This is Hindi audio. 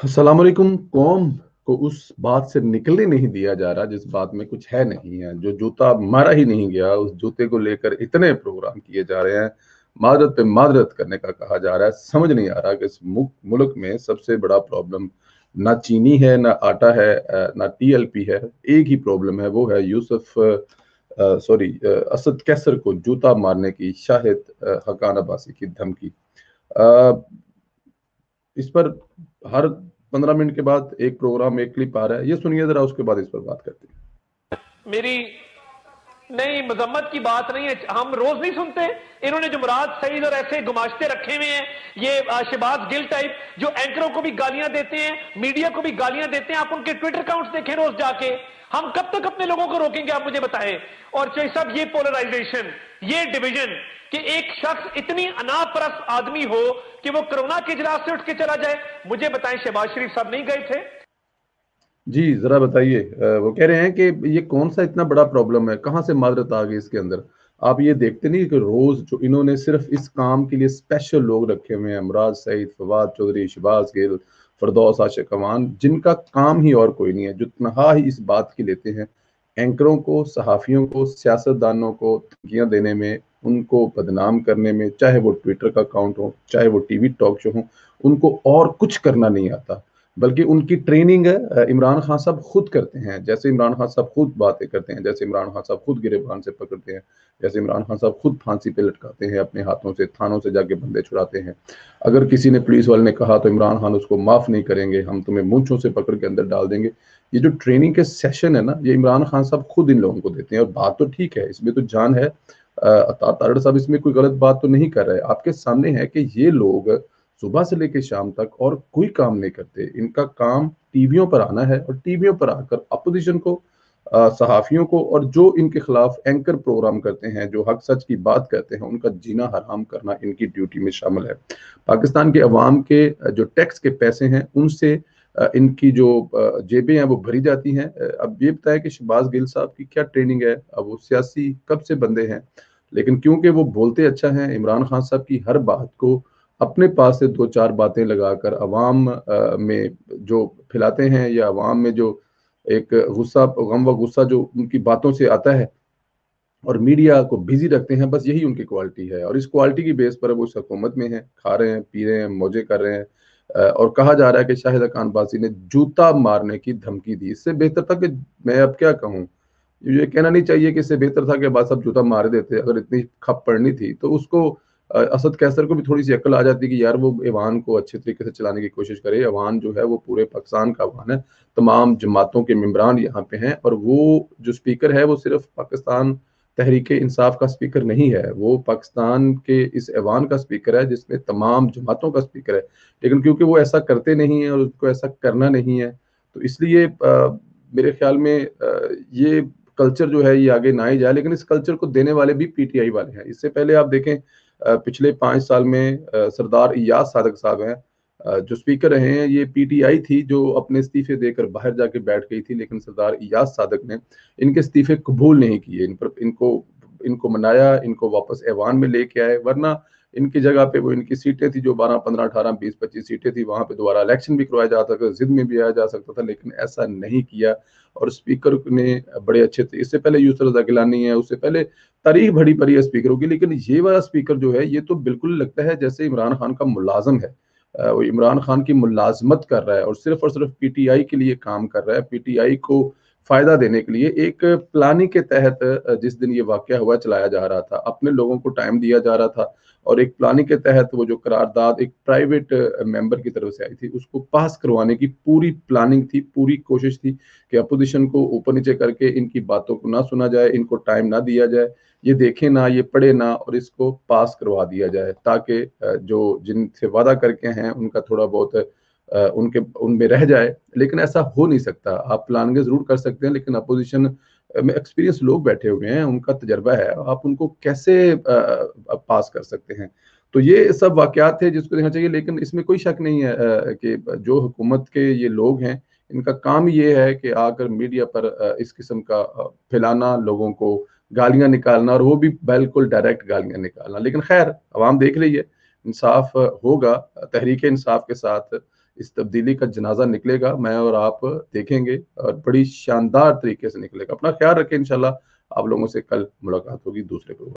अस्सलाम वालेकुम। कौम को उस बात से निकलने नहीं दिया जा रहा जिस बात में कुछ है नहीं है। जो जूता मारा ही नहीं गया, उस जूते को लेकर इतने प्रोग्राम किए जा रहे हैं, मादरत पे मादरत करने का कहा जा रहा है। समझ नहीं आ रहा कि इस मुल्क में सबसे बड़ा प्रॉब्लम ना चीनी है, ना आटा है, ना टीएलपी है। एक ही प्रॉब्लम है, वो है यूसुफ असद कैसर को जूता मारने की शाहिद हकान अब्बासी की धमकी। अ, इस पर हर 15 मिनट के बाद एक प्रोग्राम, एक क्लिप आ रहा है। ये सुनिए जरा, उसके बाद इस पर बात करते हैं। मेरी नहीं, मजम्मत की बात नहीं है। हम रोज नहीं सुनते इन्होंने जो मुराद सईद और ऐसे गुमाश्ते रखे हुए हैं, ये शहबाज गिल टाइप, जो एंकरों को भी गालियां देते हैं, मीडिया को भी गालियां देते हैं। आप उनके ट्विटर अकाउंट्स देखें रोज जाके। हम कब तक अपने लोगों को रोकेंगे, आप मुझे बताएं। और चाहिए सब ये पोलराइजेशन, ये डिवीजन, कि एक शख्स इतनी अनापरस्त आदमी हो कि वो कोरोना के इजलास से उठ के चला जाए। मुझे बताएं, शहबाज शरीफ साहब नहीं गए थे? जी, ज़रा बताइए। वो कह रहे हैं कि ये कौन-सा इतना बड़ा प्रॉब्लम है, कहाँ से मादरत आ गई इसके अंदर? आप ये देखते नहीं कि रोज़ जो इन्होंने सिर्फ़ इस काम के लिए स्पेशल लोग रखे हुए हैं, मुराद सईद, फवाद चौधरी, शहबाज गिल, फिरदौस आशिक अमान, जिनका काम ही और कोई नहीं है, जो तनहा ही इस बात की लेते हैं, एंकरों को, सहाफ़ियों को, सियासतदानों को धमकियाँ देने में, उनको बदनाम करने में, चाहे वो ट्विटर का अकाउंट हो, चाहे वो टीवी टॉक शो हो, उनको और कुछ करना नहीं आता। बल्कि उनकी ट्रेनिंग इमरान खान साहब खुद करते हैं। जैसे इमरान खान साहब खुद बातें करते हैं, जैसे इमरान खान साहब खुद गिरफ्तार से पकड़ते हैं, जैसे इमरान खान साहब खुद फांसी पे लटकाते हैं अपने हाथों से, थानों से जाके बंदे छुड़ाते हैं। अगर किसी ने, पुलिस वाले ने कहा तो इमरान खान उसको माफ़ नहीं करेंगे, हम तुम्हें मूंछों से पकड़ के अंदर डाल देंगे। ये जो ट्रेनिंग के सेशन है ना, ये इमरान खान साहब खुद इन लोगों को देते हैं। और बात तो ठीक है, इसमें तो जान है। अता तारड़ साहब इसमें कोई गलत बात तो नहीं कर रहे। आपके सामने है कि ये लोग सुबह से लेकर शाम तक और कोई काम नहीं करते। इनका काम टीवियों पर आना है और टीवियों पर आकर अपोजिशन को, सहाफ़ियों को, और जो इनके खिलाफ एंकर प्रोग्राम करते हैं, जो हक सच की बात करते हैं, उनका जीना हराम करना इनकी ड्यूटी में शामिल है। पाकिस्तान के अवाम के जो टैक्स के पैसे हैं, उनसे इनकी जो जेबें हैं वो भरी जाती हैं। अब ये बताएं कि शहबाज गिल साहब की क्या ट्रेनिंग है? अब वो सियासी कब से बंदे हैं, लेकिन क्योंकि वो बोलते अच्छा हैं, इमरान खान साहब की हर बात को अपने पास से 2-4 बातें लगाकर अवाम में जो फैलाते हैं, या अवाम में जो एक गुस्सा, गम व गुस्सा जो उनकी बातों से आता है और मीडिया को बिज़ी रखते हैं, बस यही उनकी क्वालिटी है। और इस क्वालिटी की बेस पर वो इस हुकूमत में हैं, खा रहे हैं, पी रहे हैं, मौजें कर रहे हैं। और कहा जा रहा है कि शाहिद खान बासी ने जूता मारने की धमकी दी। इससे बेहतर था कि, मैं अब क्या कहूँ, ये कहना नहीं चाहिए कि इससे बेहतर था कि बस अब जूता मार देते। अगर इतनी खप पड़नी थी तो उसको, असद कैसर को भी थोड़ी सी अक्ल आ जाती कि यार वो ईवान को अच्छे तरीके से चलाने की कोशिश करे। ईवान जो है वो पूरे पाकिस्तान का ईवान है, तमाम जमातों के मेंबरान यहाँ पे हैं। और वो जो स्पीकर है वो सिर्फ पाकिस्तान तहरीक इंसाफ का स्पीकर नहीं है, वो पाकिस्तान के इस ऐवान का स्पीकर है जिसमें तमाम जमातों का स्पीकर है। लेकिन क्योंकि वो ऐसा करते नहीं है और उसको ऐसा करना नहीं है, तो इसलिए मेरे ख्याल में ये कल्चर जो है ये आगे ना ही जाए। लेकिन इस कल्चर को देने वाले भी पीटीआई वाले हैं। इससे पहले आप देखें, पिछले 5 साल में सरदार इयाज सादक साहब हैं, जो स्पीकर रहे हैं। ये पीटीआई थी जो अपने इस्तीफे देकर बाहर जाके बैठ गई थी, लेकिन सरदार इयाज सादक ने इनके इस्तीफे कबूल नहीं किए। इन पर इनको इनको मनाया, इनको वापस ऐवान में लेके आए। वरना इनकी जगह पे वो इनकी सीटें थी जो 12, 15, 18, 20, 25 सीटें थी, वहां पे दोबारा इलेक्शन भी करवाया जा सकता था, जिद में भी आया जा सकता था, लेकिन ऐसा नहीं किया। और स्पीकर ने बड़े अच्छे थे। इससे पहले यूसुफ रजा गिलानी है, उससे पहले तारीख बड़ी पड़ी है स्पीकरों की। लेकिन ये वाला स्पीकर जो है, ये तो बिल्कुल लगता है जैसे इमरान खान का मुलाजम है। वो इमरान खान की मुलाजमत कर रहा है और सिर्फ पीटीआई के लिए काम कर रहा है, पीटीआई को फायदा देने के लिए। एक प्लानिंग के तहत जिस दिन ये वाकया हुआ चलाया जा रहा था, अपने लोगों को टाइम दिया जा रहा था, और एक प्लानिंग के तहत वो जो करारदाद एक प्राइवेट मेंबर की तरफ से आई थी, उसको पास करवाने की पूरी प्लानिंग थी, पूरी कोशिश थी कि अपोजिशन को ऊपर नीचे करके इनकी बातों को ना सुना जाए, इनको टाइम ना दिया जाए, ये देखे ना, ये पढ़े ना, और इसको पास करवा दिया जाए, ताकि जो जिनसे वादा करके हैं उनका थोड़ा बहुत उनके उनमें रह जाए। लेकिन ऐसा हो नहीं सकता। आप प्लानिंग जरूर कर सकते हैं, लेकिन अपोजिशन में एक्सपीरियंस लोग बैठे हुए हैं, उनका तजर्बा है, आप उनको कैसे पास कर सकते हैं? तो ये सब वाकयात थे जिसको देखना चाहिए। लेकिन इसमें कोई शक नहीं है कि जो हुकूमत के ये लोग हैं, इनका काम ये है कि आकर मीडिया पर इस किस्म का फैलाना, लोगों को गालियां निकालना, और वो भी बिल्कुल डायरेक्ट गालियां निकालना। लेकिन खैर, अवाम देख रही है, इंसाफ होगा। तहरीक इंसाफ के साथ इस तब्दीली का जनाजा निकलेगा, मैं और आप देखेंगे और बड़ी शानदार तरीके से निकलेगा। अपना ख्याल रखें, इंशाल्लाह आप लोगों से कल मुलाकात होगी दूसरे प्रोग्राम।